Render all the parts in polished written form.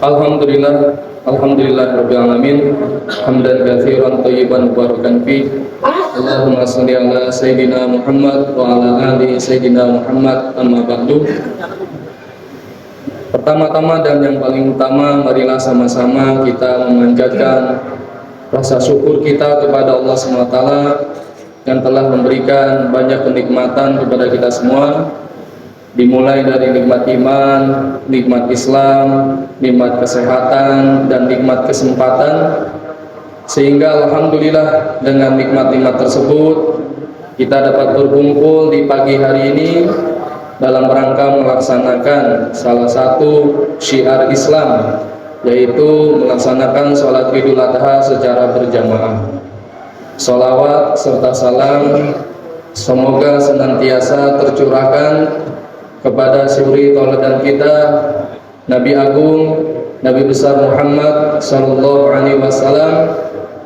Alhamdulillah, alhamdulillah rabbil alamin. Hamdan katsiran thayyiban mubarakan fi. Allahumma shalli ala sayyidina Muhammad wa ala ali sayyidina Muhammad, amma ba'du. Pertama-tama dan yang paling utama, marilah sama-sama kita memanjatkan rasa syukur kita kepada Allah SWT yang telah memberikan banyak kenikmatan kepada kita semua, dimulai dari nikmat iman, nikmat Islam, nikmat kesehatan, dan nikmat kesempatan, sehingga alhamdulillah dengan nikmat-nikmat tersebut kita dapat berkumpul di pagi hari ini dalam rangka melaksanakan salah satu syiar Islam, yaitu melaksanakan sholat Idul Adha secara berjamaah. Sholawat serta salam semoga senantiasa tercurahkan kepada suri tauladan kita, Nabi Agung, Nabi besar Muhammad Sallallahu Alaihi Wasallam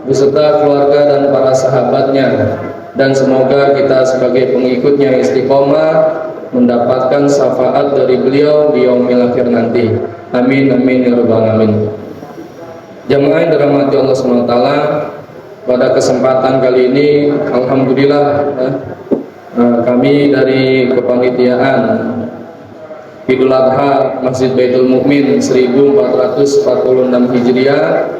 beserta keluarga dan para sahabatnya, dan semoga kita sebagai pengikutnya istiqomah mendapatkan syafaat dari beliau di yaumil akhir nanti. Amin amin ya rabbal alamin. Jamaah yang dirahmati Allah SWT, pada kesempatan kali ini alhamdulillah kami dari kepanitiaan Idul Adha Masjid Baitul Mukmin 1446 Hijriah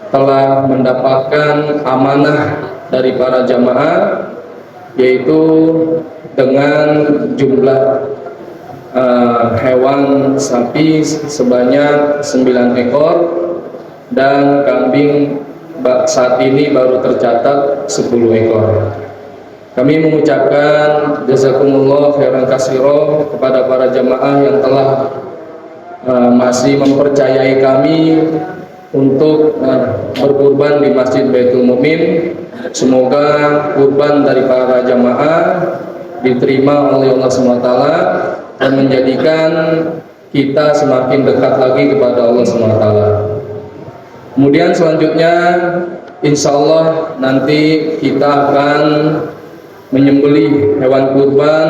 telah mendapatkan amanah dari para jamaah, yaitu dengan jumlah hewan sapi sebanyak 9 ekor dan kambing saat ini baru tercatat 10 ekor. Kami mengucapkan jazakumullah khairan katsira kepada para jamaah yang telah masih mempercayai kami untuk berkurban di Masjid Baitul Mukmin. Semoga kurban dari para jamaah diterima oleh Allah SWT dan menjadikan kita semakin dekat lagi kepada Allah SWT. Kemudian selanjutnya insya Allah nanti kita akan menyembelih hewan kurban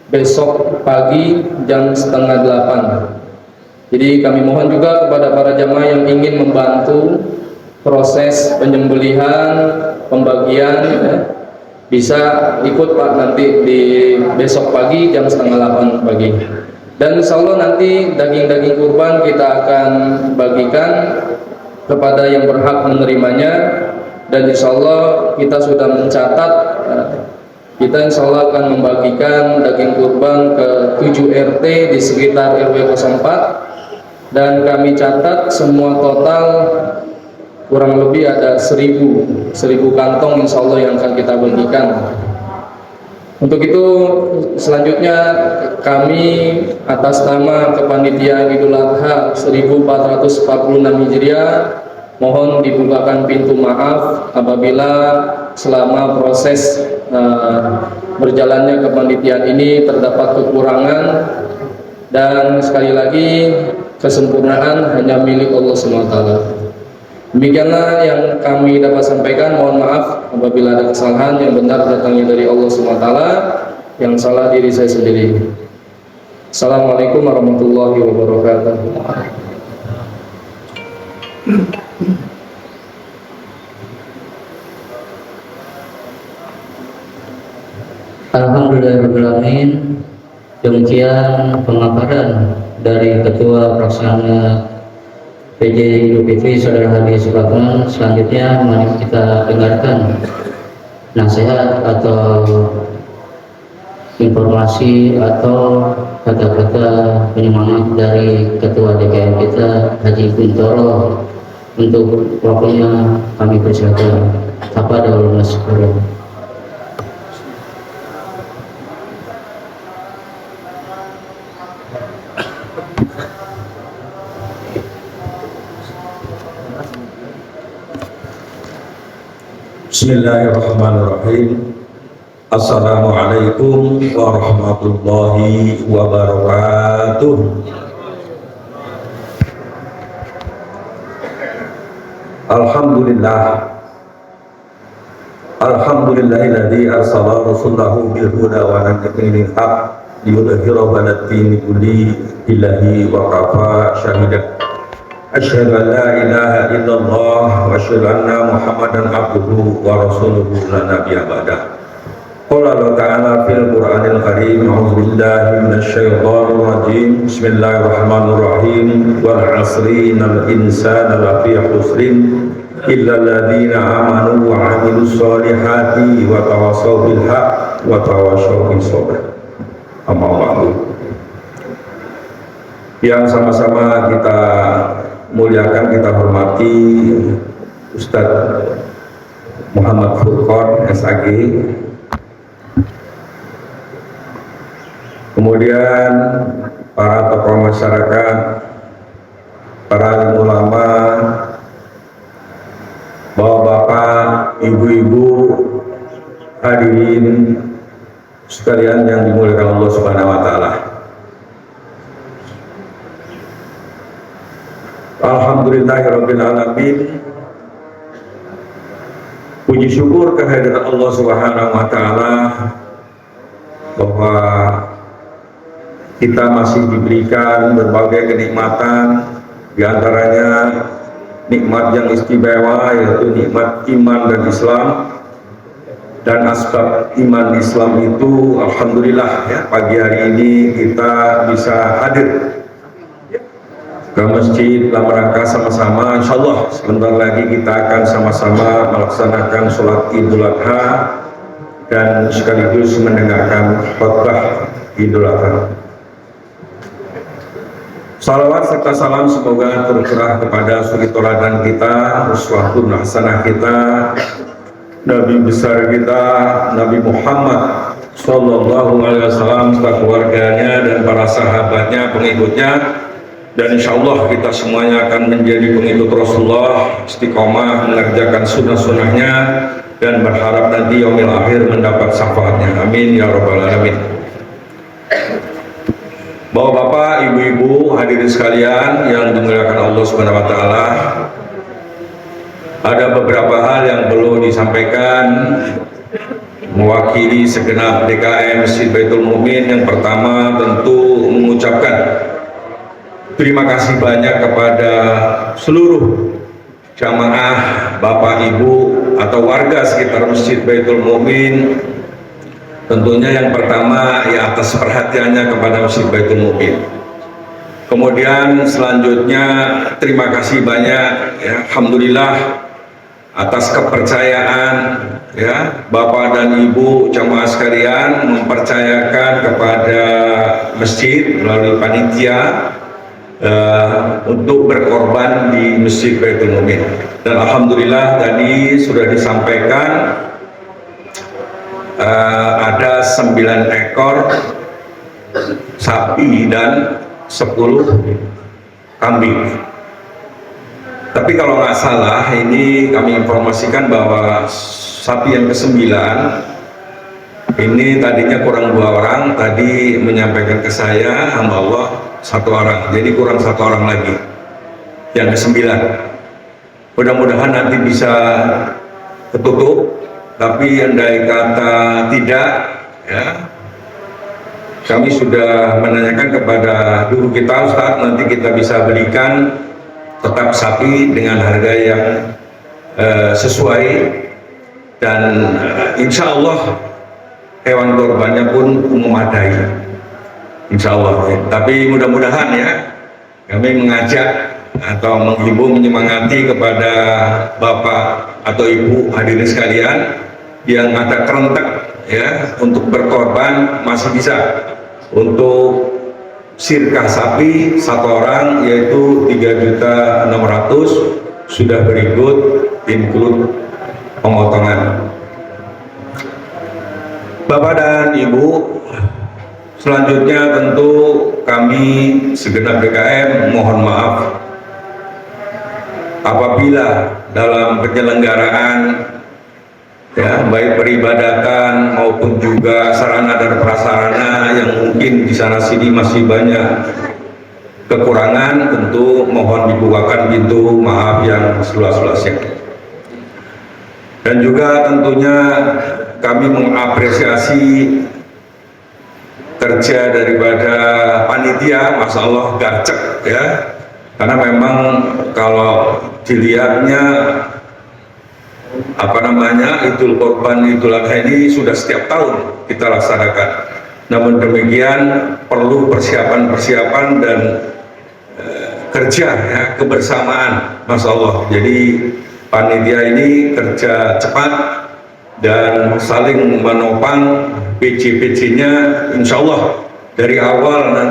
besok pagi jam 7:30. Jadi kami mohon juga kepada para jamaah yang ingin membantu proses penyembelihan, pembagian, bisa ikut Pak nanti di besok pagi jam 7:30 pagi. Dan insya Allah nanti daging-daging kurban kita akan bagikan kepada yang berhak menerimanya. Dan insya Allah kita sudah mencatat, kita insya Allah akan membagikan daging kurban ke 7 RT di sekitar RW 04, dan kami catat semua total kurang lebih ada 1000 kantong insya Allah yang akan kita bagikan. Untuk itu selanjutnya kami atas nama Kepanitiaan Idul Adha 1446 Hijriah mohon dibukakan pintu maaf apabila selama proses berjalannya kepanitiaan ini terdapat kekurangan, dan sekali lagi kesempurnaan hanya milik Allah SWT. Demikianlah yang kami dapat sampaikan. Mohon maaf apabila ada kesalahan, yang benar datangnya dari Allah SWT, yang salah diri saya sendiri. Assalamualaikum warahmatullahi wabarakatuh. Alhamdulillahirrahmanirrahim. Demikian pemaparan dari Ketua Pelaksana PJ Idul Fitri Saudara Hadi Supratman. Selanjutnya mari kita dengarkan nasihat atau informasi atau kata-kata penyemangat dari Ketua DKM kita Haji Kuntoro. Untuk waktunya kami persilakan. Tafadhol mashkuran. Bismillahirrahmanirrahim. Assalamualaikum warahmatullahi wabarakatuh. Alhamdulillah. Alhamdulillahilladzi arsala rasulahu bil huda wa dinil haq liyudhhirahu 'ala ad-dini kulli billahi wa kafa syahidan. Asyhadu an la ilaha illallah wa asyhadu anna Muhammadan abduhu wa rasuluhu la nabiyya ba'dah. Qala Allah ta'ala fil Qur'anil Karim, a'udzu billahi minasy syaithanir rajim. Bismillahirrahmanirrahim. Wal 'asri innal insana lafi khusrin illa alladziina amanu wa 'amilus sholihati wa tawassaw bil haqq wa tawassaw bis sabr. Amma ba'du. Yang sama-sama kita muliakan, kita hormati Ustadz Muhammad Furqon SAG, kemudian para tokoh masyarakat, para alim ulama, bapak-bapak, ibu-ibu, hadirin sekalian yang dimuliakan Allah Subhanahu wa taala. Alhamdulillahirabbil alamin. Puji syukur kehadirat Allah Subhanahu wa taala bahwa kita masih diberikan berbagai kenikmatan, di antaranya nikmat yang istimewa yaitu nikmat iman dan Islam. Dan asbab iman Islam itu alhamdulillah ya, pagi hari ini kita bisa hadir ke masjid dalam rangka sama-sama, insyaallah sebentar lagi kita akan sama-sama melaksanakan sholat Idul Adha dan sekaligus mendengarkan khutbah Idul Adha. Salawat serta salam semoga tercurah kepada suri tauladan kita, uswatun hasanah kita, Nabi besar kita, Nabi Muhammad Sallallahu Alaihi Wasallam, serta keluarganya dan para sahabatnya, pengikutnya. Dan insya Allah kita semuanya akan menjadi pengikut Rasulullah, istiqomah mengerjakan sunnah-sunnahnya dan berharap nanti yaumil akhir mendapat syafaatnya. Amin ya rabbal alamin. Bapak-bapak, ibu-ibu, hadirin sekalian yang dimuliakan Allah Subhanahu wa taala, ada beberapa hal yang perlu disampaikan mewakili segenap DKM Masjid Baitul Mu'min. Yang pertama tentu mengucapkan terima kasih banyak kepada seluruh jamaah, bapak, ibu, atau warga sekitar Masjid Baitul Mu'min. Tentunya yang pertama ya atas perhatiannya kepada Masjid Baitul Mu'min. Kemudian selanjutnya terima kasih banyak ya, alhamdulillah atas kepercayaan ya bapak dan ibu jamaah sekalian mempercayakan kepada masjid melalui panitia untuk berkorban di Masjid Baitul Mu'min. Dan alhamdulillah tadi sudah disampaikan ada 9 ekor sapi dan 10 kambing. Tapi kalau nggak salah ini kami informasikan bahwa sapi yang ke-9 ini tadinya kurang 2 orang, tadi menyampaikan ke saya hamba Allah 1 orang, jadi kurang 1 orang lagi yang ke-9. Mudah-mudahan nanti bisa ketutup, tapi andai kata tidak ya, kami sudah menanyakan kepada guru kita, Ustadz, nanti kita bisa belikan tetap sapi dengan harga yang sesuai dan insya Allah hewan korbannya pun memadai, insya Allah. Tapi mudah-mudahan ya, kami mengajak atau menghimbau, menyemangati kepada bapak atau ibu hadirin sekalian yang ada kerentek ya untuk berkorban, masih bisa untuk sirkah sapi 1 orang yaitu 3.600.000 sudah berikut include pemotongan. Bapak dan Ibu, selanjutnya tentu kami segenap DKM mohon maaf apabila dalam penyelenggaraan ya baik peribadatan maupun juga sarana dan prasarana yang mungkin di sana sini masih banyak kekurangan, tentu mohon dibukakan pintu maaf yang seluas-luasnya. Dan juga tentunya kami mengapresiasi kerja daripada panitia, masya Allah garcek ya, karena memang kalau dilihatnya Idul Kurban, Idul Adha ini sudah setiap tahun kita laksanakan. Namun demikian perlu persiapan dan kerja ya, kebersamaan, masya Allah. Jadi panitia ini kerja cepat dan saling menopang. PJ-PJ-nya insya Allah dari awal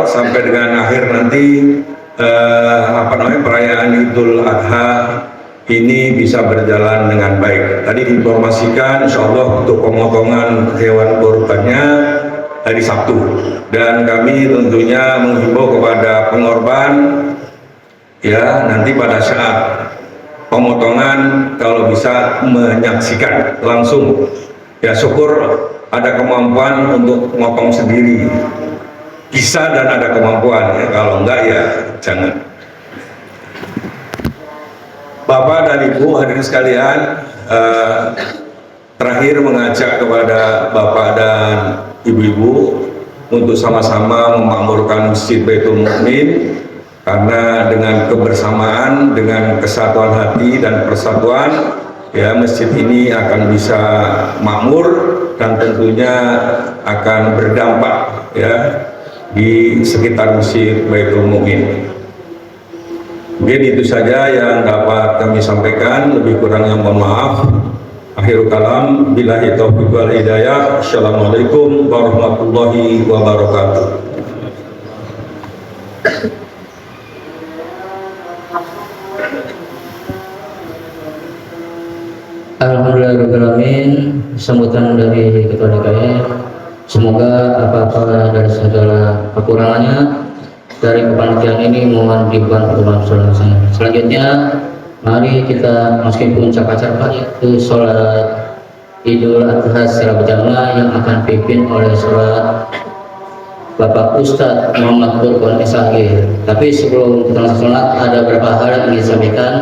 sampai dengan akhir nanti perayaan Idul Adha ini bisa berjalan dengan baik. Tadi diinformasikan insya Allah untuk pemotongan hewan kurbannya hari Sabtu, dan kami tentunya menghimbau kepada pengorban ya, nanti pada saat pemotongan kalau bisa menyaksikan langsung ya, syukur ada kemampuan untuk motong sendiri, bisa dan ada kemampuan ya, kalau enggak ya jangan. Bapak dan Ibu hadirin sekalian, terakhir mengajak kepada Bapak dan Ibu-ibu untuk sama-sama memakmurkan Masjid Baitul Mukmin, karena dengan kebersamaan, dengan kesatuan hati dan persatuan ya, masjid ini akan bisa makmur dan tentunya akan berdampak ya di sekitar Masjid Baitul Mukmin. Mungkin itu saja yang dapat kami sampaikan, lebih kurangnya mohon maaf. Akhirul kalam, billahi taufiq wal hidayah. Assalamualaikum warahmatullahi wabarakatuh. Alhamdulillahirrahmanirrahim. Sambutan dari Ketua DKM, semoga apa-apa dari segala kekurangannya dari kepanitiaan ini mohon diberikan pertolongan. Selanjutnya mari kita masukin puncak acara, yaitu sholat Idul Adha secara berjamaah yang akan dipimpin oleh sholat Bapak Ustadz Muhammad Burkon SAG. Tapi sebelum kita langsung sholat, ada beberapa hal yang ingin disampaikan.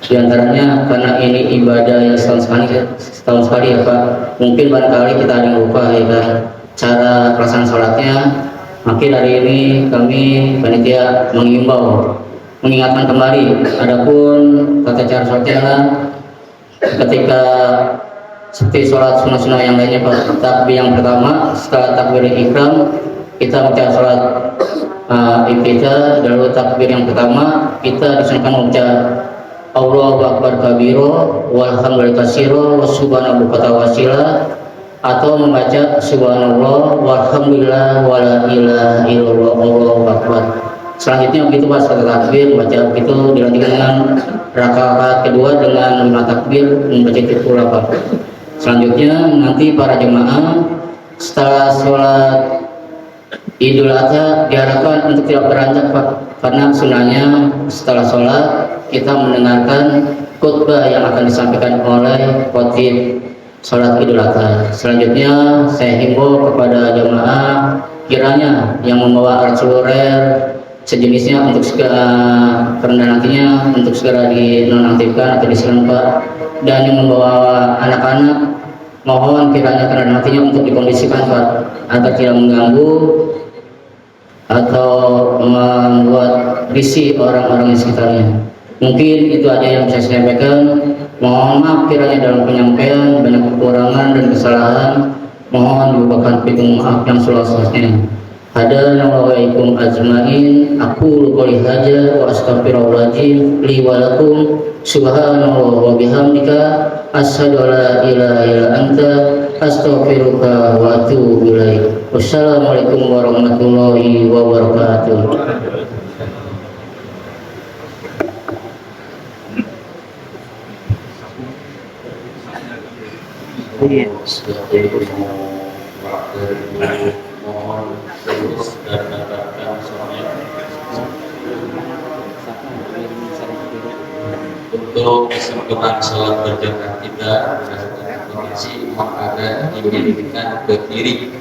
Di antaranya karena ini ibadah yang setahun sekali ya Pak, mungkin barangkali kita ada yang lupa ya kan cara pelaksanaan sholatnya. Mungkin hari ini kami panitia mengimbau, mengingatkan kembali, adapun tata cara sholatnya ketika seperti sholat sunnah-sunnah yang lainnya Pak. Takbir yang pertama setelah takbir ihram kita membaca sholat kita, lalu takbir yang pertama kita disunahkan membaca Allahu Akbar kabiro walhamdulillah katsiro wa subhanahu wa ta'ala, atau membaca subhanallah walhamdulillah wala ilaha illallah Allahu Akbar. Selanjutnya begitu Pak, setelah takbir membaca itu dilanjutkan dengan rakaat kedua dengan 5 takbir membaca itu pula Pak. Selanjutnya nanti para jemaah setelah sholat Idul Adha diharapkan untuk tidak beranjak Pak, karena sunnahnya setelah sholat kita mendengarkan khutbah yang akan disampaikan oleh khotib sholat Idul Adha. Selanjutnya saya himbau kepada jemaah kiranya yang membawa alat seluler sejenisnya untuk segera, karena nantinya untuk segera dinonaktifkan atau disilang Pak, dan yang membawa anak-anak mohon kiranya karena nantinya untuk dikondisikan Pak agar tidak mengganggu atau membuat risih orang-orang di sekitarnya. Mungkin itu aja yang bisa saya sampaikan. Mohon maaf kiranya dalam penyampaian banyak kekurangan dan kesalahan, mohon dilupakan pintu maaf yang seluas-luasnya. Hadanallahu ajmain. Aku qouli hadza wa astaghfirullahaladzim li wa lakum. Subhanallah wa bihamdika asyhadu an la ilaha illa anta astaghfiruka wa atubu ilaik. Wassalamualaikum warahmatullahi wabarakatuh. Mohon terus dan dapatkan semuanya untuk kesempatan sholat berjamaah kita berdasarkan kondisi mohon agak didirikan ke kiri,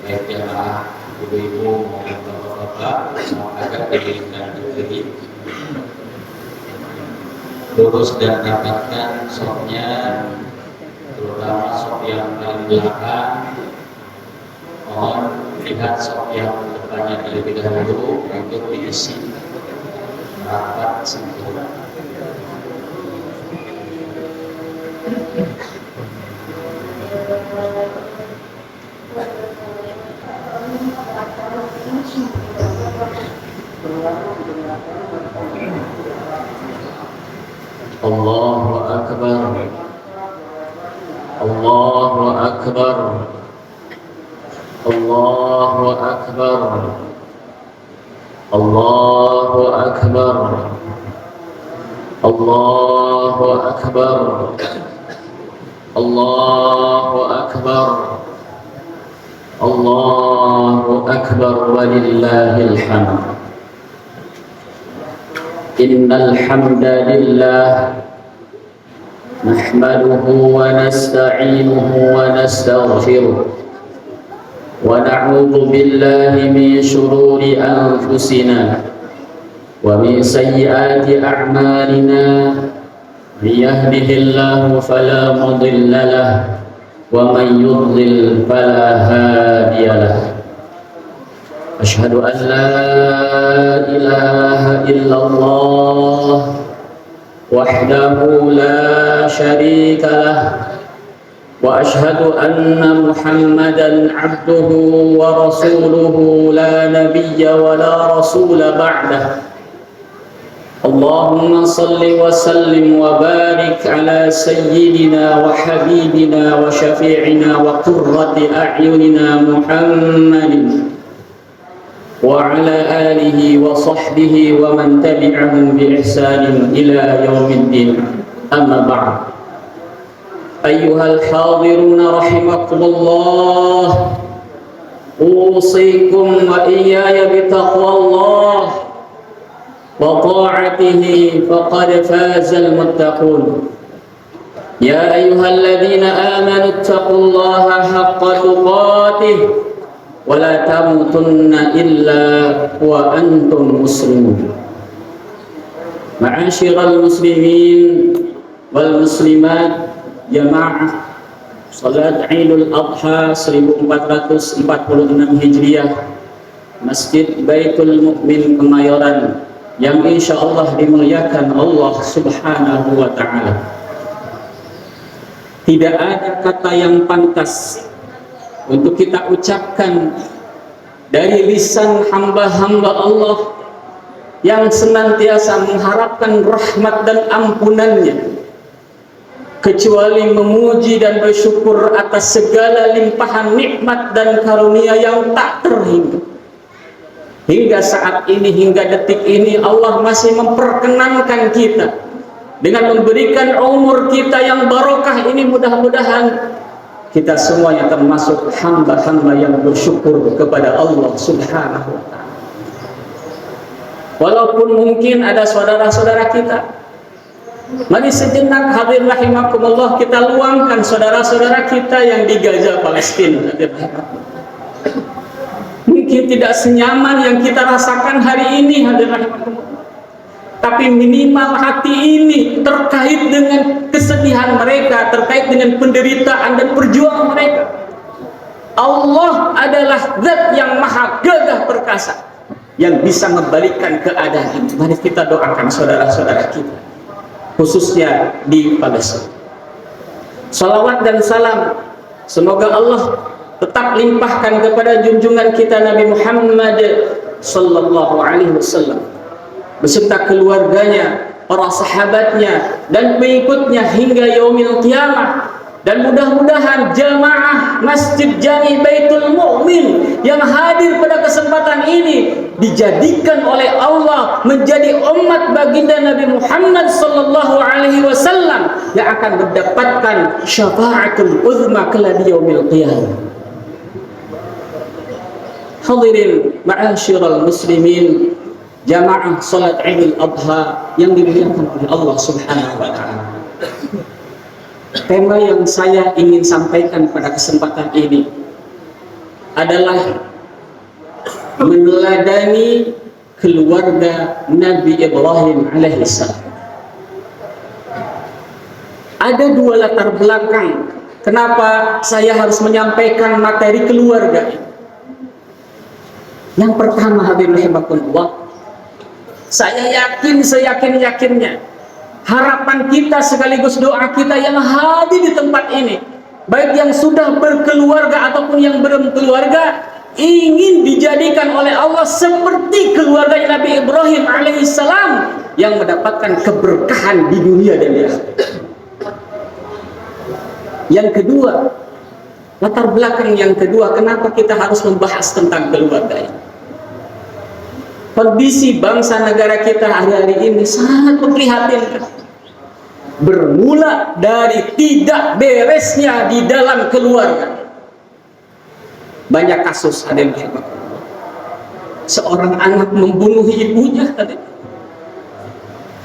baik jamaah ibu-ibu maupun bapak-bapak mohon agak didirikan ke kiri, lurus dan dapatkan sholatnya, terutama sholat yang paling belakang dilihat sok yang bertanya terlebih dahulu untuk diisi rapat sempurna. Allahu Akbar, Allahu Akbar, Allahu Akbar, Allahu Akbar, Allahu Akbar, Allahu Akbar, Allahu Akbar, walillahil hamd. Innal hamdalillah nahmaduhu wa nasta'inuhu wa nastaghfiruh wa na'udzu billahi min shururi anfusina wa min sayyiati a'malina may yahdihillahu fala mudilla lahu wa man yudlil fala hadiya lahu. Asyhadu an la ilaha illallah wahdahu la syarika lah wa asyhadu anna Muhammadan abduhu wa rasuluhu la nabiyya wa la rasula ba'dah. Allahumma salli wa sallim wa barik ala sayyidina wa habibina wa syafi'ina wa qurrati a'yunina Muhammadin wa ala alihi wa sahbihi wa man tabi'ahum bi ihsanin ila yaumiddin. Amma ba'd. Ayyuhal hadiruna rahimakumullah, usikum wa iyaya bitaqwallah wa ta'atihi faqad fazal muttaqun. Ya ayyuhalladzina amanu taqullaha haqqa tuqatih wa la tamutunna illa wa antum muslimun. Ma'asyiral muslimin wal muslimat, jamaah salat Idul Adha 1446 Hijriah, Masjid Baitul Mukmin Kemayoran, yang insya Allah dimuliakan Allah Subhanahu wa Ta'ala. Tidak ada kata yang pantas untuk kita ucapkan dari lisan hamba-hamba Allah yang senantiasa mengharapkan rahmat dan ampunannya, kecuali memuji dan bersyukur atas segala limpahan nikmat dan karunia yang tak terhingga. Hingga saat ini, hingga detik ini, Allah masih memperkenankan kita dengan memberikan umur kita yang barokah ini. Mudah-mudahan kita semuanya termasuk hamba-hamba yang bersyukur kepada Allah Subhanahu wa Ta'ala. Walaupun mungkin ada saudara-saudara kita, mari sejenak hadir rahimakumullah kita luangkan saudara-saudara kita yang di Gaza Palestina. Mungkin tidak senyaman yang kita rasakan hari ini, hadir rahimakumullah, tapi minimal hati ini terkait dengan kesedihan mereka, terkait dengan penderitaan dan perjuangan mereka. Allah adalah zat yang maha gagah perkasa yang bisa membalikkan keadaan ini. Mari kita doakan saudara-saudara kita, khususnya di Palestina. Salawat dan salam semoga Allah tetap limpahkan kepada junjungan kita Nabi Muhammad sallallahu alaihi wasallam beserta keluarganya, para sahabatnya dan pengikutnya hingga yaumil qiyamah. Dan mudah-mudahan jamaah Masjid Jami Baitul Mukmin yang hadir pada kesempatan ini dijadikan oleh Allah menjadi umat baginda Nabi Muhammad sallallahu alaihi wasallam yang akan mendapatkan syafaatul uzma kelak di yaumil qiyamah. Hadirin ma'asyiral muslimin, jamaah salat Idul Adha yang dimuliakan oleh Allah Subhanahu wa Ta'ala. Tema yang saya ingin sampaikan pada kesempatan ini adalah meneladani keluarga Nabi Ibrahim alaihissalam. Ada dua latar belakang kenapa saya harus menyampaikan materi keluarga ini. Yang pertama, hadirin rahimakumullah, saya yakin seyakin-yakinnya harapan kita sekaligus doa kita yang hadir di tempat ini, baik yang sudah berkeluarga ataupun yang belum keluarga, ingin dijadikan oleh Allah seperti keluarga Nabi Ibrahim alaihissalam yang mendapatkan keberkahan di dunia dan di akhirat. Yang kedua, latar belakang yang kedua, kenapa kita harus membahas tentang keluarga ini? Kondisi bangsa negara kita hari-hari ini sangat memprihatinkan. Bermula dari tidak beresnya di dalam keluarga. Banyak kasus ada yang hebat. Seorang anak membunuh ibunya,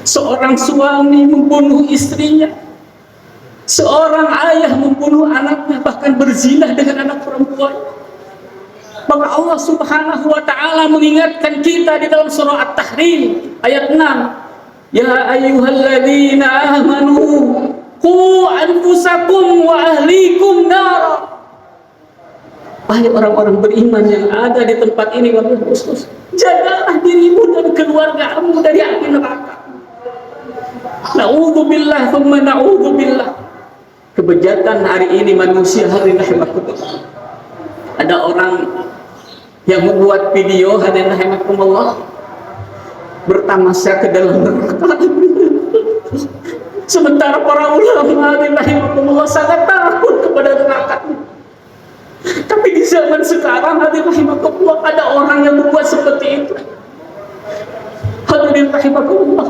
seorang suami membunuh istrinya, seorang ayah membunuh anaknya, bahkan berzina dengan anak perempuan. Maka Allah Subhanahu wa taala mengingatkan kita di dalam surah At-Tahrim ayat 6. Ya ayyuhalladzina amanu qu anfusakum wa ahlikum nar. Wahai orang-orang beriman yang ada di tempat ini, khusus, jagalah dirimu dan keluargamu dari api neraka. Na'udzubillah tsumma na'udzubillah. Kebejatan hari ini manusia hari ini. Ada orang yang membuat video hadirin rahimakumullah bertamasya ke dalam neraka. Sementara para ulama hadirin rahimakumullah sangat takut kepada neraka. Tapi di zaman sekarang hadirin rahimakumullah ada orang yang membuat seperti itu. Hadirin rahimakumullah,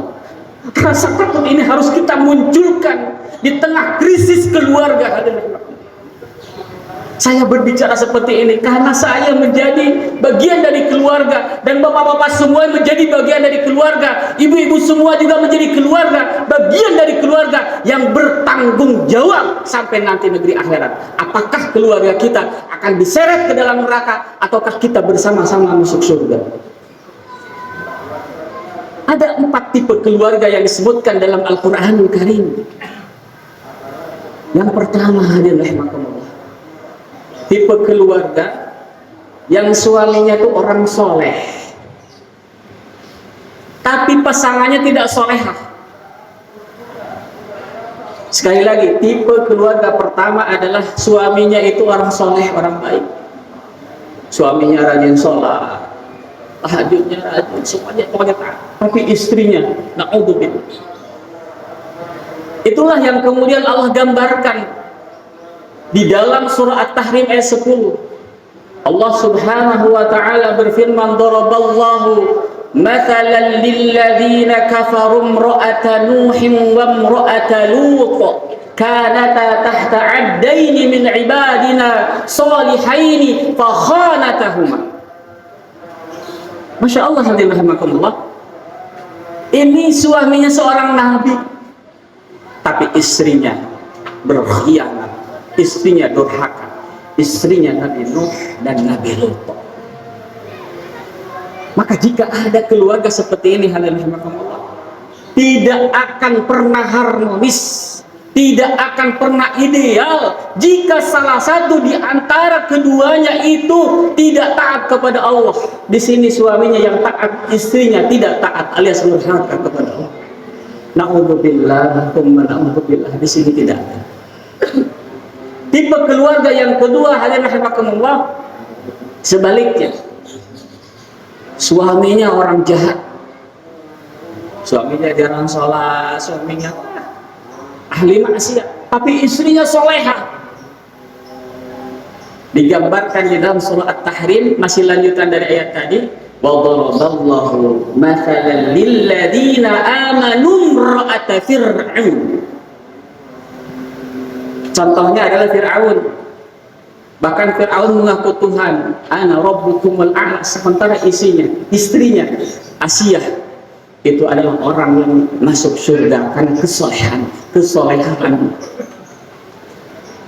rasa takut ini harus kita munculkan di tengah krisis keluarga hadirin rahimakumullah. Saya berbicara seperti ini karena saya menjadi bagian dari keluarga, dan bapak-bapak semua menjadi bagian dari keluarga, ibu-ibu semua juga menjadi keluarga, bagian dari keluarga yang bertanggung jawab sampai nanti negeri akhirat. Apakah keluarga kita akan diseret ke dalam neraka ataukah kita bersama-sama masuk surga? Ada 4 tipe keluarga yang disebutkan dalam Al-Qur'anul Karim. Yang pertama, hadirin rahimakumullah, tipe keluarga yang suaminya itu orang soleh tapi pasangannya tidak solehah. Sekali lagi, tipe keluarga pertama adalah suaminya itu orang soleh, orang baik, suaminya rajin sholat, tahajudnya rajin, semuanya pokoknya taat. Tapi istrinya na'udzubillah. Itulah yang kemudian Allah gambarkan di dalam surah At-Tahrim ayat 10. Allah Subhanahu wa taala berfirman, daraballahu mathalan lilladzina kafaru imra'ata nuhin wa imra'ata lut kanata tahta 'abdaini min 'ibadina salihaini fa khanatahuma. Masya Allah, hadirin rahimakumullah. Ini suaminya seorang nabi tapi istrinya berkhianat, istrinya durhaka, istrinya Nabi Nuh dan Nabi Lut. Maka jika ada keluarga seperti ini, hadirin rahimakumullah, tidak akan pernah harmonis, tidak akan pernah ideal jika salah satu di antara keduanya itu tidak taat kepada Allah. Di sini suaminya yang taat, istrinya tidak taat alias durhaka kepada Allah. Na'udzubillah, tsumma na'udzubillah. Di sini tidak ada. Tipe keluarga yang kedua, hadirin rahimakumullah, sebaliknya, suaminya orang jahat, suaminya jarang sholat, suaminya ahli maksiat, tapi istrinya solehah. Digambarkan di dalam surah At-Tahrim, masih lanjutan dari ayat tadi, وَضَرَبَallahu مَثَلًا لِلَّذِينَ آمَنُوا امْرَأَتَ فِرْعَوْنَ. Contohnya adalah Fir'aun. Bahkan Fir'aun mengaku Tuhan, ana rabbukumul a'la, sementara istrinya Asiyah itu adalah orang yang masuk surga karena kesolehan.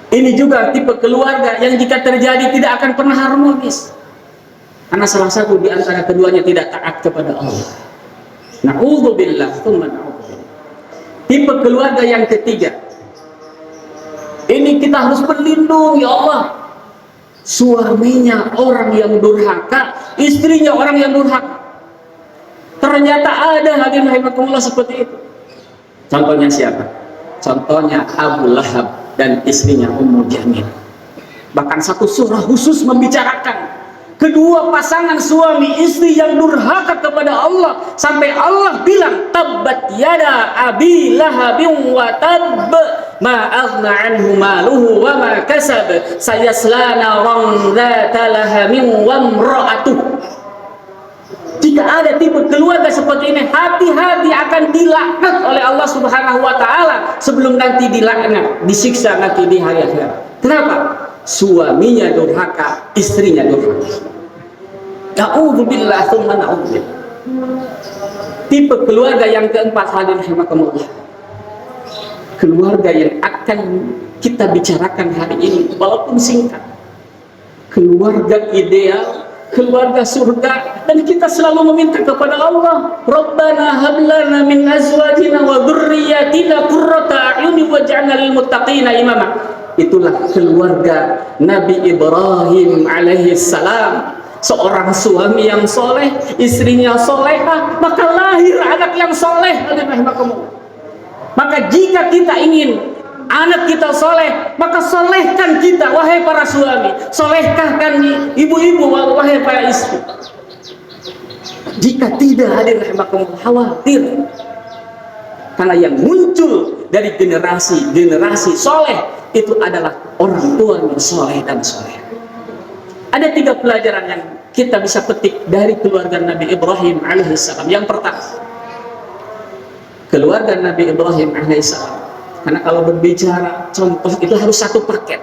Ini juga tipe keluarga yang jika terjadi tidak akan pernah harmonis, karena salah satu di antara keduanya tidak taat kepada Allah. Na'udzubillah, tsumma na'udzubillah. Tipe keluarga yang ketiga, ini kita harus berlindung, ya Allah. suaminya orang yang durhaka, istrinya orang yang durhaka. Ternyata ada hadirin rahimakumullah seperti itu. Contohnya siapa? Contohnya Abu Lahab dan istrinya Ummu Jamil. Bahkan satu surah khusus membicarakan kedua pasangan suami istri yang durhaka kepada Allah, sampai Allah bilang tabbat yada abi lahabin wa tabb ma aghna anhu maluhu wa ma kasab sayasla naran dzata lahamin wa imra'atuh. Jika ada tipe keluarga seperti ini, hati-hati akan dilaknat oleh Allah Subhanahu wa taala sebelum nanti dilaknat, disiksa nanti di hari akhirat. Kenapa? Suaminya durhaka, istrinya durhaka. Na'udzubillah tsumma na'udzubillah. Tipe keluarga yang keempat, hadirin rahimakumullah, keluarga yang akan kita bicarakan hari ini walaupun singkat, keluarga ideal, keluarga surga, dan kita selalu meminta kepada Allah, Rabbana hab lana min azwajina wa dzurriyyatina qurrata a'yun waj'alna lil muttaqina imama. Itulah keluarga Nabi Ibrahim alaihi salam, seorang suami yang soleh, istrinya solehah, maka lahir anak yang soleh. Maka jika kita ingin anak kita soleh, maka solehkan kita, wahai para suami, solehkahkan ibu-ibu, wahai para istri. Jika tidak, hadirin khawatir, karena yang muncul dari generasi soleh itu adalah orang tua yang soleh dan soleh. Ada 3 pelajaran yang kita bisa petik dari keluarga Nabi Ibrahim alaihissalam. Yang pertama, keluarga Nabi Ibrahim alaihissalam, karena kalau berbicara contoh itu harus satu paket.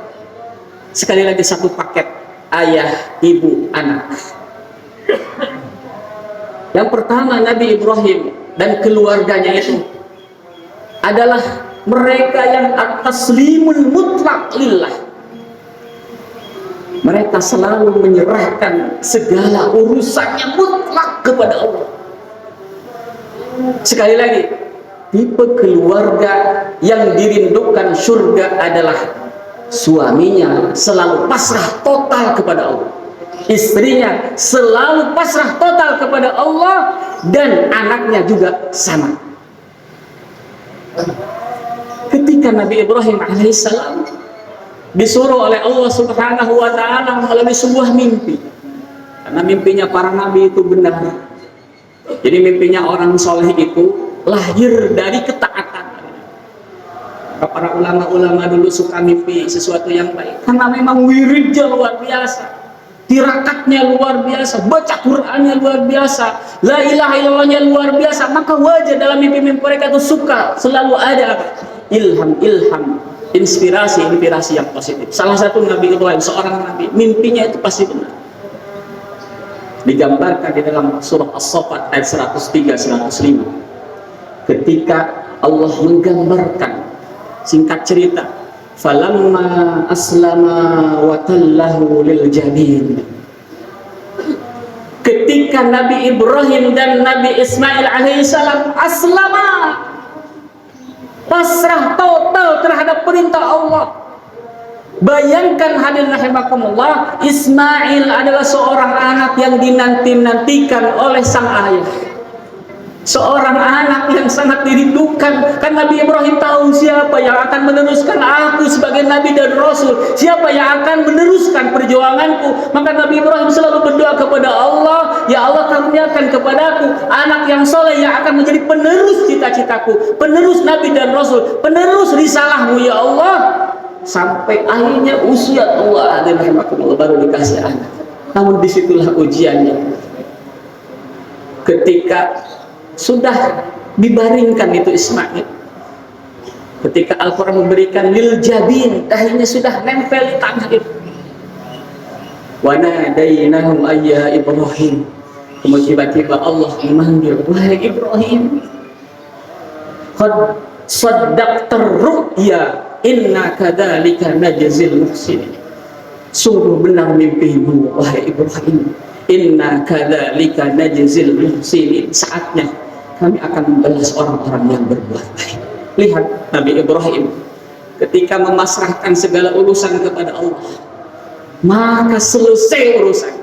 Sekali lagi satu paket, ayah, ibu, anak. Yang pertama, Nabi Ibrahim dan keluarganya itu adalah mereka yang at-taslimul mutlak lillah. Mereka selalu menyerahkan segala urusannya mutlak kepada Allah. Sekali lagi, tipe keluarga yang dirindukan surga adalah suaminya selalu pasrah total kepada Allah, istrinya selalu pasrah total kepada Allah, dan anaknya juga sama. Ketika Nabi Ibrahim alaihissalam disuruh oleh Allah Subhanahu wa taala melalui sebuah mimpi, karena mimpinya para nabi itu benar. Jadi mimpinya orang soleh itu lahir dari ketaatan. Para ulama-ulama dulu suka mimpi sesuatu yang baik karena memang wiridnya luar biasa, tirakatnya luar biasa, baca Qur'annya luar biasa, la ilaha illallahnya luar biasa. Maka wajar dalam mimpi-mimpi mereka itu suka selalu ada ilham, inspirasi yang positif. Salah satu Nabi Ibrahim, seorang nabi, mimpinya itu pasti benar. Digambarkan di dalam surah As-Saffat ayat 103-105. Ketika Allah menggambarkan, singkat cerita, falamma aslama wa tallahu lil jabin. Ketika Nabi Ibrahim dan Nabi Ismail alaihissalam aslama, pasrah total terhadap perintah Allah. Bayangkan hadirin rahimakumullah, Ismail adalah seorang anak yang dinanti-nantikan oleh sang ayah, seorang anak yang sangat dirindukan. Kan Nabi Ibrahim tahu siapa yang akan meneruskan aku sebagai Nabi dan Rasul, siapa yang akan meneruskan perjuanganku. Maka Nabi Ibrahim selalu berdoa kepada Allah, ya Allah karuniakan kepadaku anak yang soleh yang akan menjadi penerus cita-citaku, penerus Nabi dan Rasul, penerus risalahmu ya Allah. Sampai akhirnya usia tua dan baru dikasih anak. Namun disitulah ujiannya. Ketika sudah dibaringkan itu Ismail, ketika Al-Quran memberikan lil jabin, dahinya sudah nempel di tanah itu. Wa nadainahu ayya Ibrahim. Kemudian tiba-tiba Allah memanggil, wahai Ibrahim, qad saddaqta ru'ya inna kadzalika najzil muhsinin. Sungguh benar mimpimu wahai Ibrahim, inna kadzalika najzil muhsinin. Saatnya kami akan membalas orang-orang yang berbuat baik. Lihat Nabi Ibrahim ketika memasrahkan segala urusan kepada Allah, maka selesai urusan.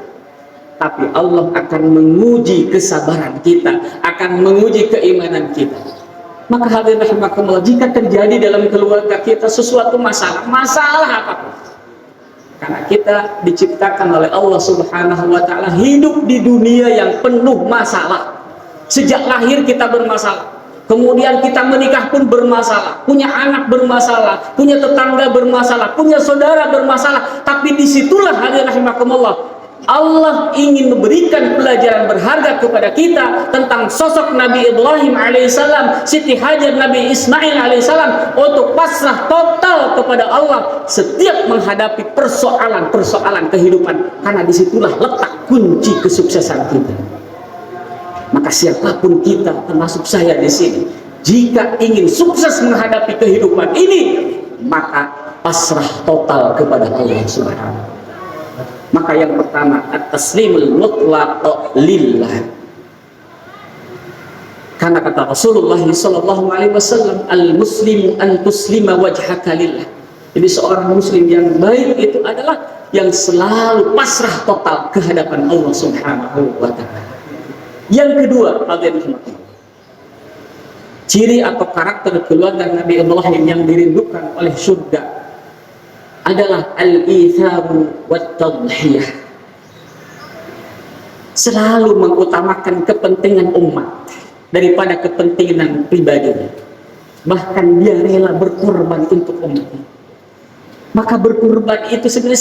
Tapi Allah akan menguji kesabaran kita, akan menguji keimanan kita. Maka hadirin rahimakumullah, jika terjadi dalam keluarga kita sesuatu masalah apapun, karena kita diciptakan oleh Allah Subhanahu wa taala hidup di dunia yang penuh masalah. Sejak lahir kita bermasalah. Kemudian kita menikah pun bermasalah, punya anak bermasalah, punya tetangga bermasalah, punya saudara bermasalah. Tapi disitulah hadirin rahimakumullah, Allah ingin memberikan pelajaran berharga kepada kita tentang sosok Nabi Ibrahim alaihissalam, Siti Hajar Nabi Ismail alaihissalam, untuk pasrah total kepada Allah setiap menghadapi persoalan-persoalan kehidupan. Karena disitulah letak kunci kesuksesan kita. Maka siapapun kita, termasuk saya di sini, jika ingin sukses menghadapi kehidupan ini, maka pasrah total kepada Allah Subhanahu. Maka yang pertama, at-taslimul mutlaq lillah. Karena kata Rasulullah sallallahu alaihi wasallam, al-muslimu an tuslima wajhaka lillah. Jadi seorang muslim yang baik itu adalah yang selalu pasrah total ke hadapan Allah Subhanahu wa taala. Yang kedua, ciri atau karakter keluarga Nabi Ibrahim yang dirindukan oleh surga adalah al-itharu wat-tadhiyah. Selalu mengutamakan kepentingan umat daripada kepentingan pribadinya. Bahkan dia rela berkorban untuk umatnya. Maka berkorban itu sebenarnya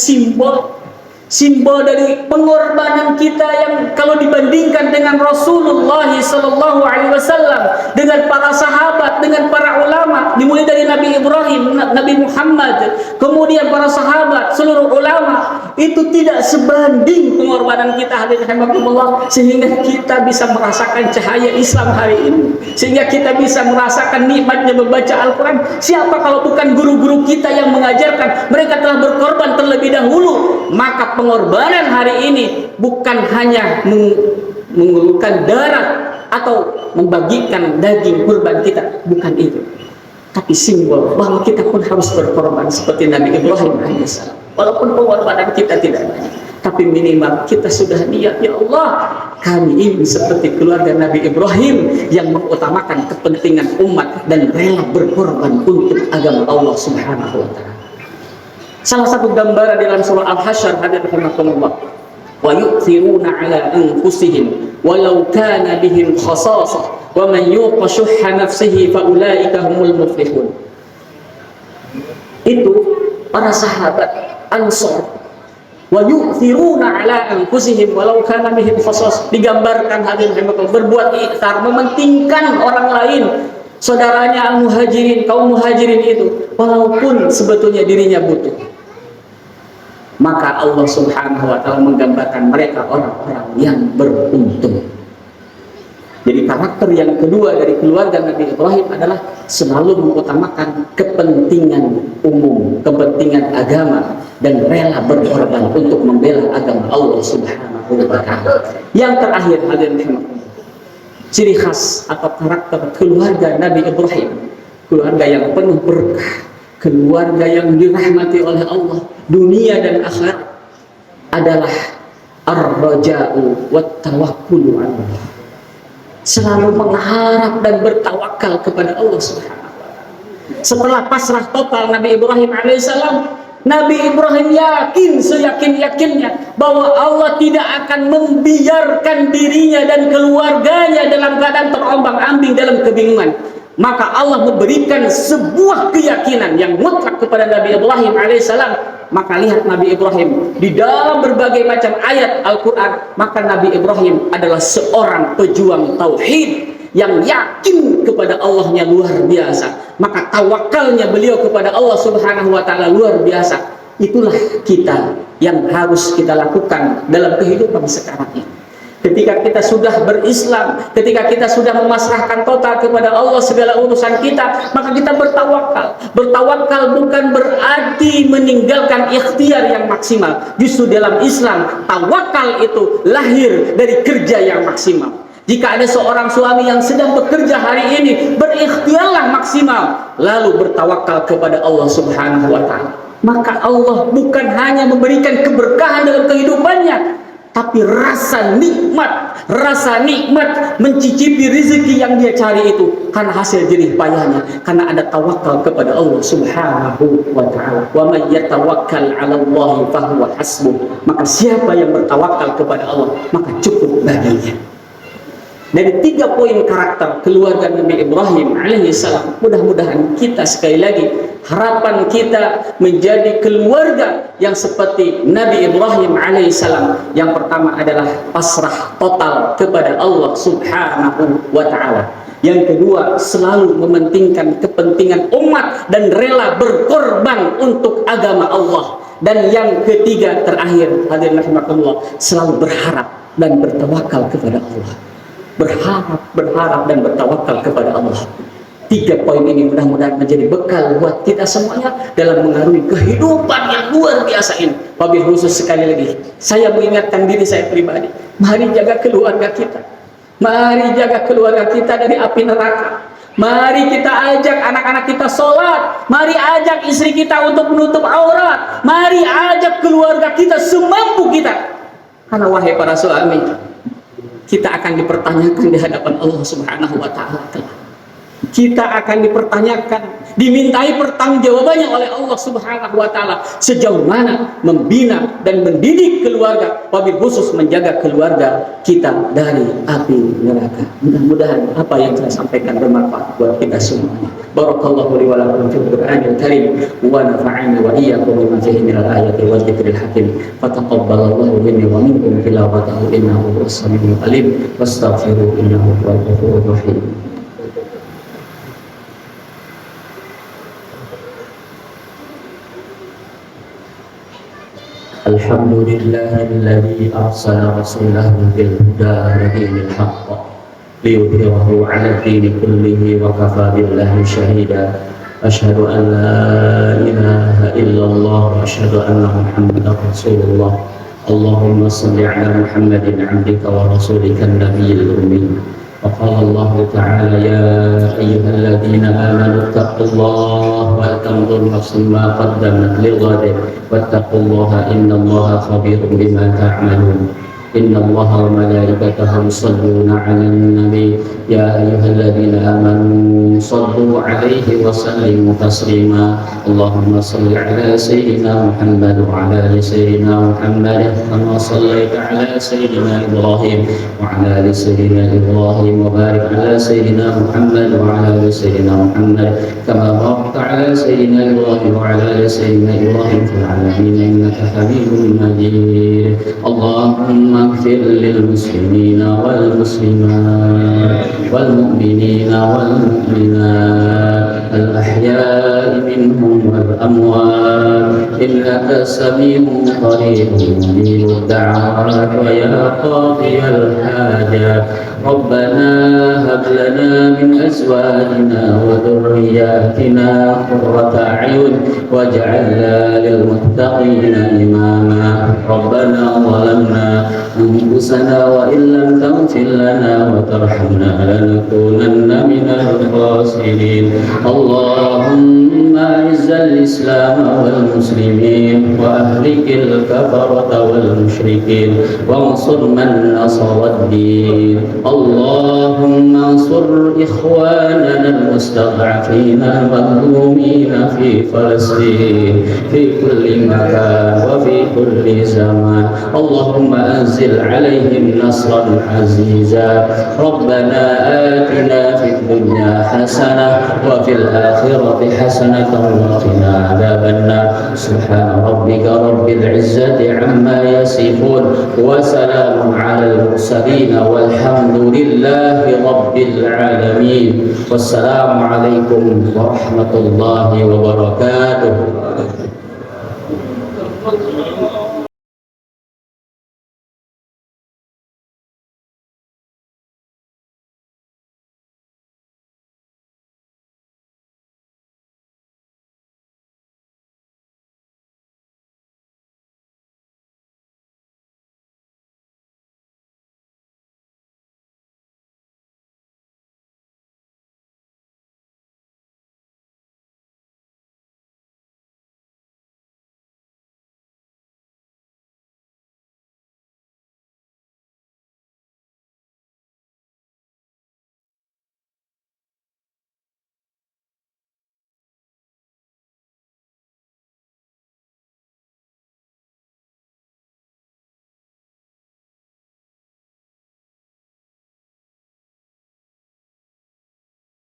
simbol dari pengorbanan kita yang kalau dibandingkan dengan Rasulullah sallallahu alaihi wasallam, dengan para sahabat, dengan para ulama, dimulai dari Nabi Ibrahim, Nabi Muhammad, kemudian para sahabat, seluruh ulama, itu tidak sebanding pengorbanan kita hadirin rahimakumullah, sehingga kita bisa merasakan cahaya Islam hari ini, sehingga kita bisa merasakan nikmatnya membaca Al-Quran. Siapa kalau bukan guru-guru kita yang mengajarkan? Mereka telah berkorban terlebih dahulu. Maka pengorbanan hari ini bukan hanya mengulurkan darah atau membagikan daging kurban kita, bukan itu, tapi simbol bahwa kita pun harus berkorban seperti Nabi Ibrahim alaihissalam. Walaupun pengorbanan kita tidak banyak, tapi minimal kita sudah niat, ya Allah, kami ini seperti keluarga Nabi Ibrahim yang mengutamakan kepentingan umat dan rela berkorban untuk agama Allah Subhanahu wa taala. Salah satu gambaran dalam surah Al-Hasyr hadirin rahimakumullah, wa yu'thiruna ala anfusihim walau kana bihim khasasah wa man yuqa syuhha nafsihi fa ulaika humul muflihun. Itu para sahabat Ansor, wa yu'thiruna ala anfusihim walau kana bihim khasasah, digambarkan hadirin rahimakumullah berbuat ikhtar, mementingkan orang lain, saudaranya al-muhajirin, kaum muhajirin itu, walaupun sebetulnya dirinya butuh. Maka Allah Subhanahu wa taala menggambarkan mereka orang-orang yang beruntung. Jadi karakter yang kedua dari keluarga Nabi Ibrahim adalah selalu mengutamakan kepentingan umum, kepentingan agama, dan rela berkorban untuk membela agama Allah Subhanahu wa taala. Yang terakhir hadirin, ciri khas atau karakter keluarga Nabi Ibrahim, keluarga yang penuh berkah, keluarga yang dirahmati oleh Allah dunia dan akhirat, adalah ar-raja'u wat-tawakkulu 'ala Allah. Selalu mengharap dan bertawakal kepada Allah Subhanahu wa taala. Setelah pasrah total Nabi Ibrahim alaihissalam, Nabi Ibrahim yakin seyakin-yakinnya bahwa Allah tidak akan membiarkan dirinya dan keluarganya dalam keadaan terombang-ambing dalam kebingungan. Maka Allah memberikan sebuah keyakinan yang mutlak kepada Nabi Ibrahim alaihissalam. Maka lihat Nabi Ibrahim di dalam berbagai macam ayat Al-Quran, maka Nabi Ibrahim adalah seorang pejuang tauhid yang yakin kepada Allahnya luar biasa. Maka tawakalnya beliau kepada Allah Subhanahu wa taala luar biasa. Itulah kita yang harus kita lakukan dalam kehidupan sekarang ini. Ketika kita sudah berislam, ketika kita sudah memasrahkan total kepada Allah segala urusan kita, maka kita bertawakal. Bertawakal bukan berarti meninggalkan ikhtiar yang maksimal. Justru dalam Islam, tawakal itu lahir dari kerja yang maksimal. Jika ada seorang suami yang sedang bekerja hari ini, berikhtiarlah maksimal, lalu bertawakal kepada Allah Subhanahu wa taala. maka Allah bukan hanya memberikan keberkahan dalam kehidupannya, tapi rasa nikmat mencicipi rezeki yang dia cari itu karena hasil jerih payahnya, karena ada tawakal kepada Allah Subhanahu wa taala. Wa may yatawakkal 'ala Allah fa huwa hasbuh. Maka siapa yang bertawakal kepada Allah, maka cukup baginya. Dari 3 poin karakter keluarga Nabi Ibrahim alaihissalam, mudah-mudahan kita sekali lagi, harapan kita menjadi keluarga yang seperti Nabi Ibrahim alaihissalam. Yang pertama adalah pasrah total kepada Allah Subhanahu wa ta'ala. Yang kedua, selalu mementingkan kepentingan umat dan rela berkorban untuk agama Allah. Dan yang ketiga, terakhir, hadirin rahimakumullah, selalu berharap dan bertawakal kepada Allah. Berharap dan bertawakal kepada Allah. 3 poin ini mudah-mudahan menjadi bekal buat kita semuanya dalam mengarungi kehidupan yang luar biasa ini. Wabil khusus sekali lagi, saya mengingatkan diri saya pribadi, mari jaga keluarga kita. Mari jaga keluarga kita dari api neraka. Mari kita ajak anak-anak kita sholat. Mari ajak istri kita untuk menutup aurat. Mari ajak keluarga kita semampu kita. Karena wahai para suami, kita akan dipertanyakan di hadapan Allah Subhanahu wa ta'ala. Kita akan dipertanyakan, dimintai pertanggungjawabannya oleh Allah Subhanahu wa ta'ala, sejauh mana membina dan mendidik keluarga, wabil khusus menjaga keluarga kita dari api neraka. Mudah-mudahan apa yang saya sampaikan bermanfaat buat kita semuanya. Barakallahu li wa lakum fil Qur'anil Karim wa nafa'ani wa iyyakum bima fihi minal ayati wa dzikril hakim. Fataqabbalallahu minni wa minkum tilawatahu innahu huwas samiul alim. Wastaghfiruhu innahu huwal ghafurur rahim. Alhamdulillahilladzi arsala rasulahu bil huda wa dinil haqq liyudhhirahu 'ala ad-dini kullihi wa kafaa billahi shahida. Asyhadu an la ilaha illallah wa asyhadu anna Muhammadar Rasulullah. Allahumma shalli 'ala Muhammadin 'abdika wa rasulika an-nabiyil ummi. وقال الله تعالى يا أيها الذين آمنوا اتقوا الله ولتنظر نفس ما قدمت لغد واتقوا الله إن الله خبير بما تعملون. إن الله وملائكته يصلون على النبي يا أيها الذين آمنوا صلوا عليه وسلموا تسليما. اللهم صل على سيدنا محمد وعلى آل سيدنا محمد كما صليت على سيدنا إبراهيم وعلى آل سيدنا إبراهيم وبارك على سيدنا محمد وعلى آل سيدنا محمد كما باركت على سيدنا إبراهيم وعلى آل سيدنا إبراهيم في العالمين إنك حميد مجيد. اللهم اغفر للمسلمين والمسلمات والمؤمنين والمؤمنات الأحياء منهم والأموات إنك سميع قريب مجيب الدعوات ويا قاضي الحاجات. ربنا هب لنا من أزواجنا وذرياتنا قرة أعين واجعلنا للمتقين إماما. ربنا ظلمنا أنفسنا وإن لم تغفر لنا وترحمنا لنكونن من الخاسرين. اللهم أعز الإسلام والمسلمين وأهلك الكفرة والمشركين وانصر من نصر الدين. اللهم انصر إخواننا المستضعفين المظلومين في فلسطين في كل مكان وفي كل زمان. اللهم أنزل عليهم نصرا عزيزا. ربنا آتنا في الدنيا حسنة وفي الآخرة حسنة وقنا عذاب النار. سبحان ربك رب العزة عما يصفون وسلام على المرسلين والحمد لله رب العالمين. والسلام عليكم ورحمة الله وبركاته.